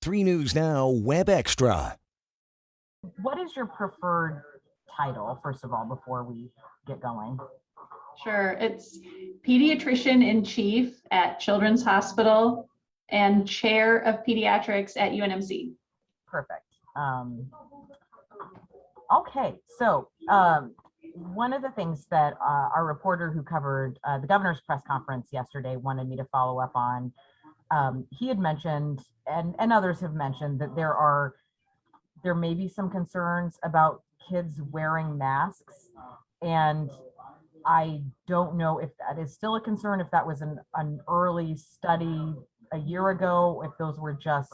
3 News Now Web Extra. What is your preferred title, first of all, before we get going? Sure. It's Pediatrician-in-Chief at Children's Hospital and Chair of Pediatrics at UNMC. Perfect. Okay, so one of the things that our reporter who covered the governor's press conference yesterday wanted me to follow up on, he had mentioned, and others have mentioned, that there may be some concerns about kids wearing masks, and I don't know if that is still a concern, if that was an early study a year ago, if those were just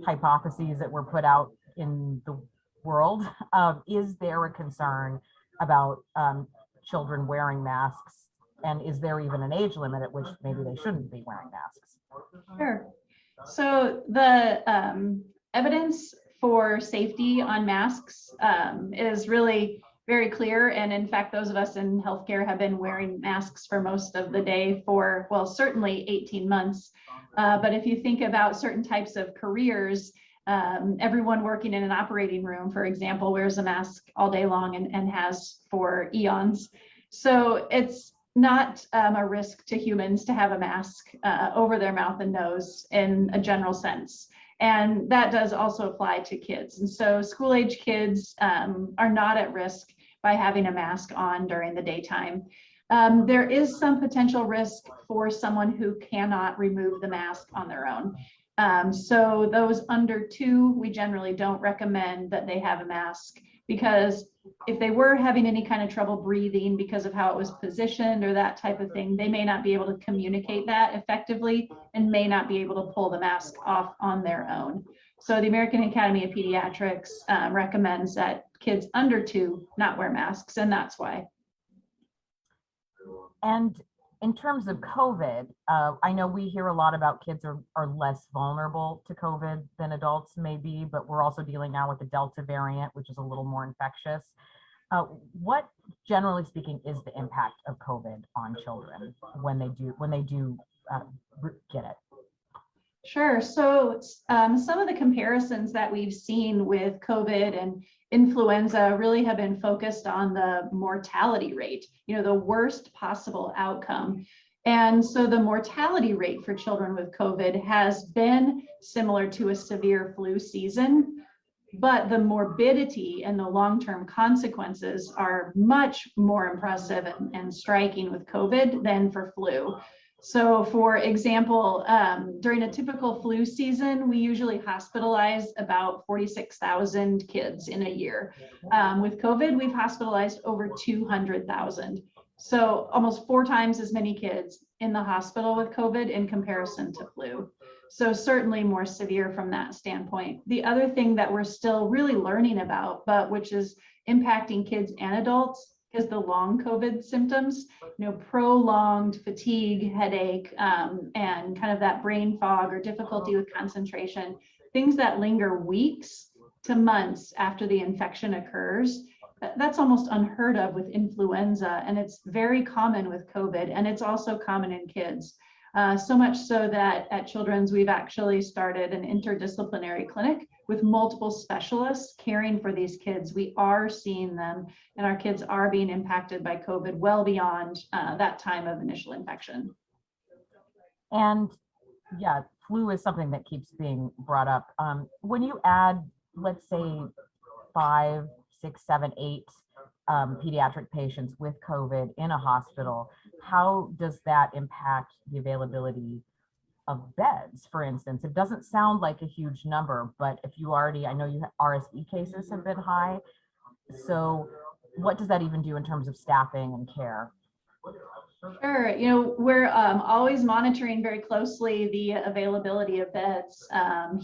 hypotheses that were put out in the world. Is there a concern about children wearing masks, and is there even an age limit at which maybe they shouldn't be wearing masks? Sure. So the evidence for safety on masks is really very clear. And in fact, those of us in healthcare have been wearing masks for most of the day for, well, certainly 18 months. But if you think about certain types of careers, everyone working in an operating room, for example, wears a mask all day long and has for eons. So it's not a risk to humans to have a mask over their mouth and nose in a general sense. And that does also apply to kids. And so school-age kids are not at risk by having a mask on during the daytime. There is some potential risk for someone who cannot remove the mask on their own. So those under 2, we generally don't recommend that they have a mask, because if they were having any kind of trouble breathing because of how it was positioned or that type of thing, they may not be able to communicate that effectively and may not be able to pull the mask off on their own. So the American Academy of Pediatrics recommends that kids under 2 not wear masks, and that's why. And in terms of COVID, I know we hear a lot about kids are less vulnerable to COVID than adults may be, but we're also dealing now with the Delta variant, which is a little more infectious. What, generally speaking, is the impact of COVID on children when they do get it? Sure. So some of the comparisons that we've seen with COVID and influenza really have been focused on the mortality rate, the worst possible outcome. And so the mortality rate for children with COVID has been similar to a severe flu season, but the morbidity and the long-term consequences are much more impressive and striking with COVID than for flu. So for example, during a typical flu season, we usually hospitalize about 46,000 kids in a year. With COVID, we've hospitalized over 200,000. So almost 4 times as many kids in the hospital with COVID in comparison to flu. So certainly more severe from that standpoint. The other thing that we're still really learning about, but which is impacting kids and adults, is the long COVID symptoms, prolonged fatigue, headache, and kind of that brain fog or difficulty with concentration, things that linger weeks to months after the infection occurs. That's almost unheard of with influenza, and it's very common with COVID, and it's also common in kids. So much so that at Children's, we've actually started an interdisciplinary clinic with multiple specialists caring for these kids. We are seeing them, and our kids are being impacted by COVID well beyond that time of initial infection. And yeah, flu is something that keeps being brought up. When you add, let's say, 5, 6, 7, 8 pediatric patients with COVID in a hospital, how does that impact the availability of beds, for instance? It doesn't sound like a huge number, but if you already, I know you RSV cases have been high. So what does that even do in terms of staffing and care? Sure. We're always monitoring very closely the availability of beds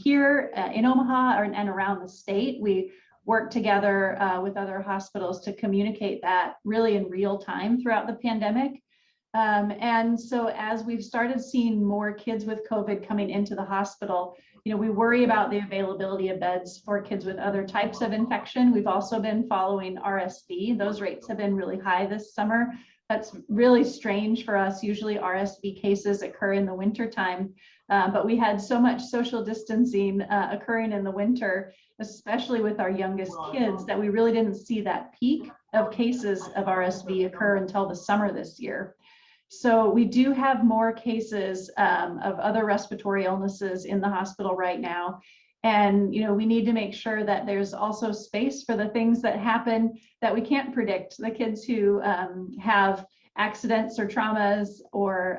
here in Omaha and around the state. We work together with other hospitals to communicate that really in real time throughout the pandemic. And so as we've started seeing more kids with COVID coming into the hospital, we worry about the availability of beds for kids with other types of infection. We've also been following RSV. Those rates have been really high this summer. That's really strange for us. Usually RSV cases occur in the wintertime. But we had so much social distancing occurring in the winter, especially with our youngest kids, that we really didn't see that peak of cases of RSV occur until the summer this year. So we do have more cases of other respiratory illnesses in the hospital right now. And, we need to make sure that there's also space for the things that happen that we can't predict. The kids who have accidents or traumas or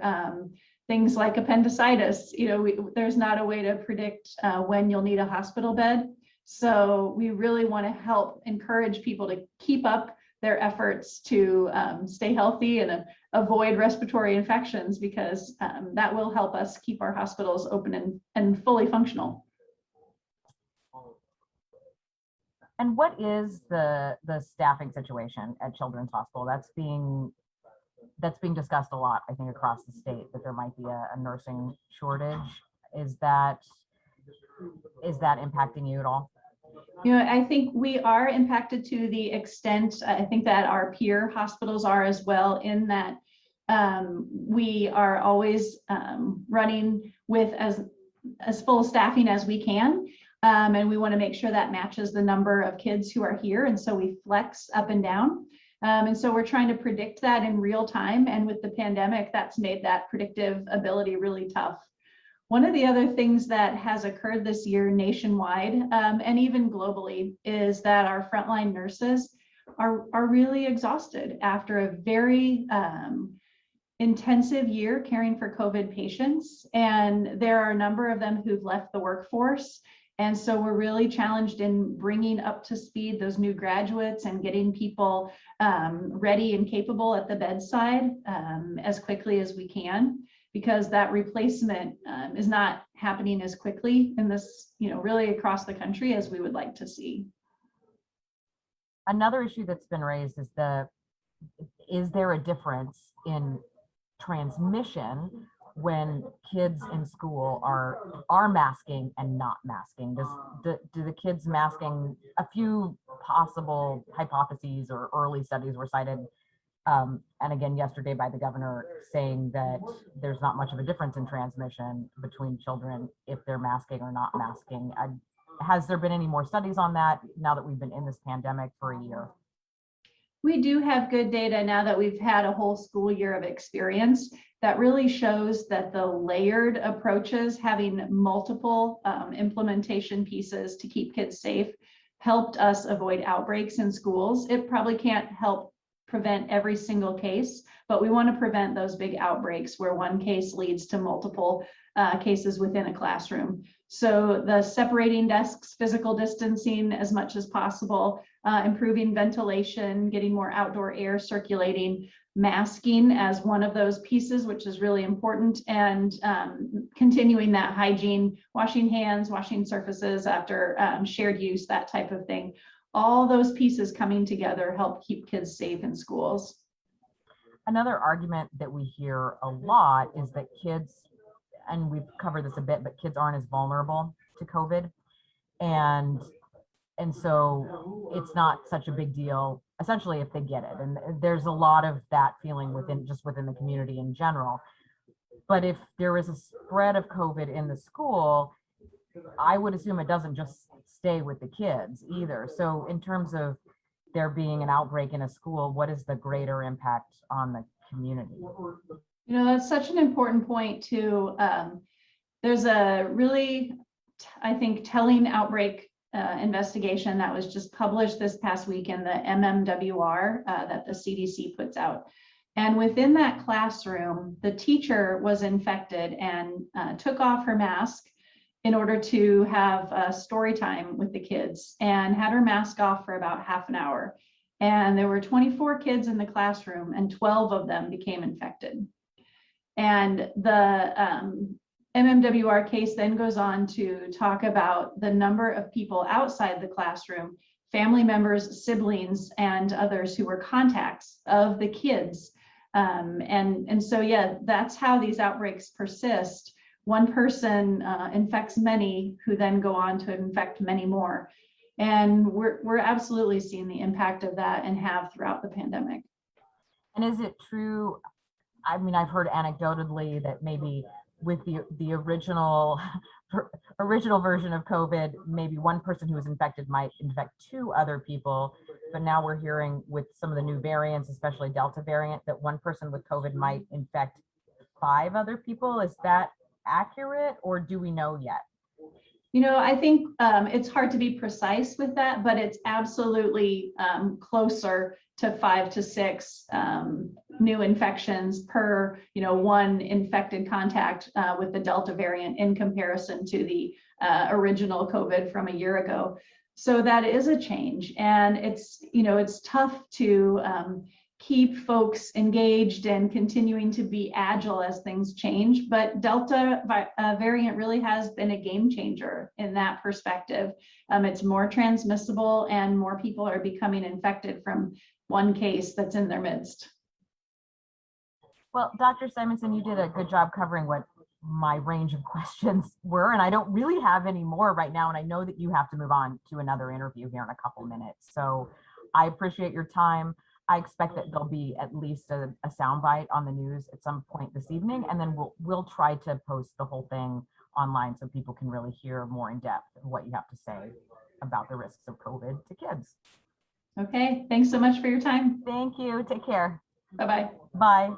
things like appendicitis, there's not a way to predict when you'll need a hospital bed. So we really want to help encourage people to keep up their efforts to stay healthy and avoid respiratory infections, because that will help us keep our hospitals open and fully functional. And what is the staffing situation at Children's Hospital? That's being discussed a lot, I think, across the state, that there might be a nursing shortage. Is that impacting you at all? I think we are impacted to the extent, I think, that our peer hospitals are as well, in that we are always running with as full staffing as we can. And we want to make sure that matches the number of kids who are here. And so we flex up and down. And so we're trying to predict that in real time. And with the pandemic, that's made that predictive ability really tough. One of the other things that has occurred this year nationwide and even globally is that our frontline nurses are really exhausted after a very intensive year caring for COVID patients. And there are a number of them who've left the workforce. And so we're really challenged in bringing up to speed those new graduates and getting people ready and capable at the bedside as quickly as we can, because that replacement is not happening as quickly in this, really across the country as we would like to see. Another issue that's been raised is there a difference in transmission when kids in school are masking and not masking? Do the kids masking? A few possible hypotheses or early studies were cited, and again yesterday by the governor, saying that there's not much of a difference in transmission between children if they're masking or not masking. Has there been any more studies on that now that we've been in this pandemic for a year? We do have good data now that we've had a whole school year of experience that really shows that the layered approaches, having multiple implementation pieces to keep kids safe, helped us avoid outbreaks in schools. It probably can't help prevent every single case, but we want to prevent those big outbreaks where one case leads to multiple cases within a classroom. So the separating desks, physical distancing as much as possible, improving ventilation, getting more outdoor air circulating, masking as one of those pieces, which is really important, and continuing that hygiene, washing hands, washing surfaces after shared use, that type of thing. All those pieces coming together help keep kids safe in schools. Another argument that we hear a lot is that kids, and we've covered this a bit, but kids aren't as vulnerable to COVID. And so it's not such a big deal, essentially, if they get it. And there's a lot of that feeling within the community in general. But if there is a spread of COVID in the school, I would assume it doesn't just stay with the kids either. So in terms of there being an outbreak in a school, what is the greater impact on the community? That's such an important point too. There's a really, I think, telling outbreak investigation that was just published this past week in the MMWR that the CDC puts out. And within that classroom, the teacher was infected and took off her mask in order to have a story time with the kids, and had her mask off for about half an hour. And there were 24 kids in the classroom, and 12 of them became infected. And the MMWR case then goes on to talk about the number of people outside the classroom, family members, siblings, and others who were contacts of the kids. And so, yeah, that's how these outbreaks persist. One person infects many, who then go on to infect many more. And we're absolutely seeing the impact of that, and have throughout the pandemic. And is it true? I mean, I've heard anecdotally that maybe with the original version of COVID, maybe one person who was infected might infect 2 other people. But now we're hearing with some of the new variants, especially Delta variant, that one person with COVID might infect 5 other people. Is that accurate, or do we know yet? I think it's hard to be precise with that, but it's absolutely closer to 5 to 6 new infections per, one infected contact with the Delta variant in comparison to the original COVID from a year ago. So that is a change, and it's tough to keep folks engaged and continuing to be agile as things change. But Delta variant really has been a game changer in that perspective. It's more transmissible, and more people are becoming infected from one case that's in their midst. Well, Dr. Simonsen, you did a good job covering what my range of questions were, and I don't really have any more right now. And I know that you have to move on to another interview here in a couple minutes. So I appreciate your time. I expect that there'll be at least a soundbite on the news at some point this evening, and then we'll try to post the whole thing online so people can really hear more in depth of what you have to say about the risks of COVID to kids. Okay, thanks so much for your time. Thank you. Take care. Bye-bye. Bye.